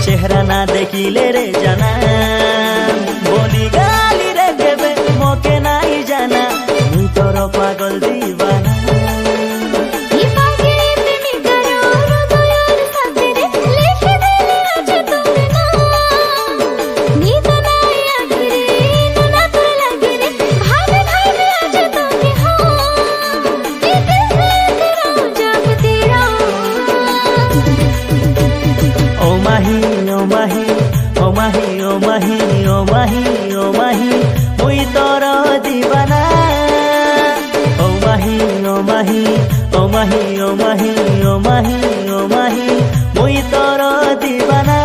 चेहरा ना देखिले रे जाना बोली गाली रे देवे मोके नहीं जाना मुई तोर पागल दीवाना ओ माही ओ माही ओ माही ओ माही ओ माही ओ माही मुई तोर दीवाना ओ माही ओ माही ओ माही ओ माही ओ माही ओ माही मुई तोर दीवाना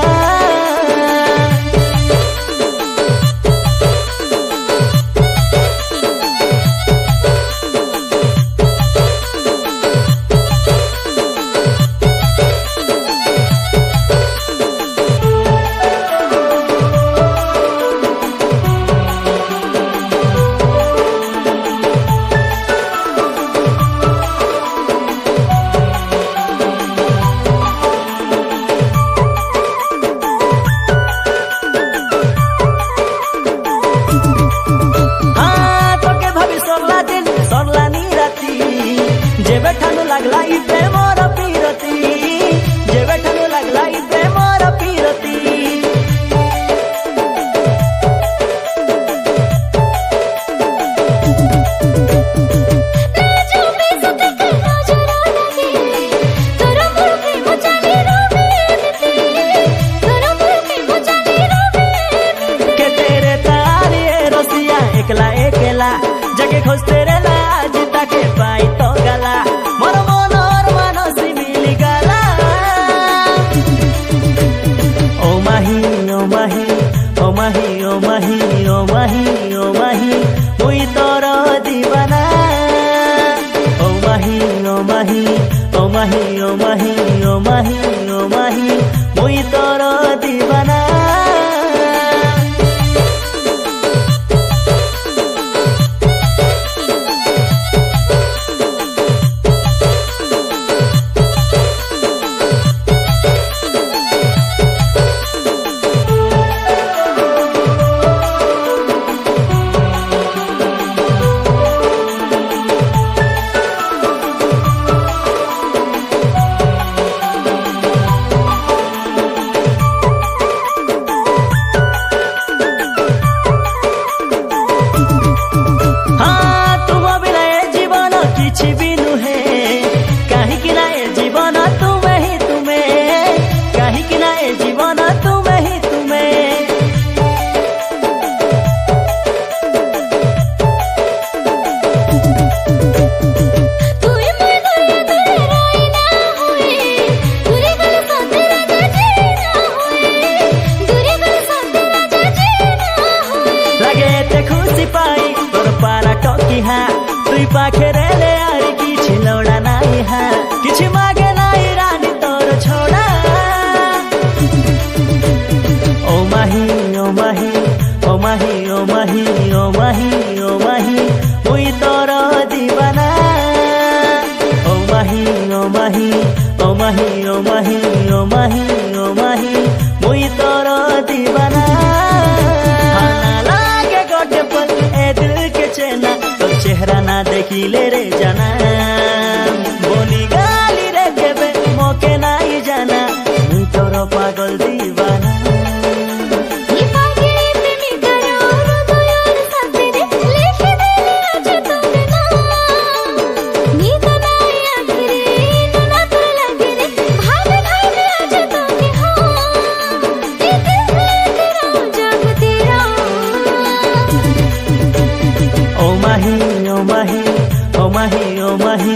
जेबे ठानु लागला ई प्रेमर पीरती जेबे ठानु लागला ई प्रेमर पीरती के तेरे तारी रसिया एकला एकला जगे खोज तेरे लाज ताके पाई तो गला मोर मनोर मानसी मिली गला ओ माही ओ माही ओ माही ओ माही ओ माही ओ माही मुई तोर दीवाना ओ माही ओ माही ओ माही ओ माही ओ माही ओ माही मुई तोर दीवाना तुई पाखेरे ले यार किछि लौड़ा नहीं है किछि मागे नहीं रानी तोर छोड़ा ओ माही ओ माही ओ माही ओ माही ओ माही ओ माही मुई तोर दीवाना ओ माही ओ माही ओ माही ओ माही ओ माही ओ माही मुई तोर दीवाना खाना लागे गोटे पल ए दिल के चैना चेहरा ना देखिले रे जाना बोली गाली रे देवे मोके नहीं जाना मुई तोर पागल दीवाना ओ माही ओ माही ओ माही ओ माही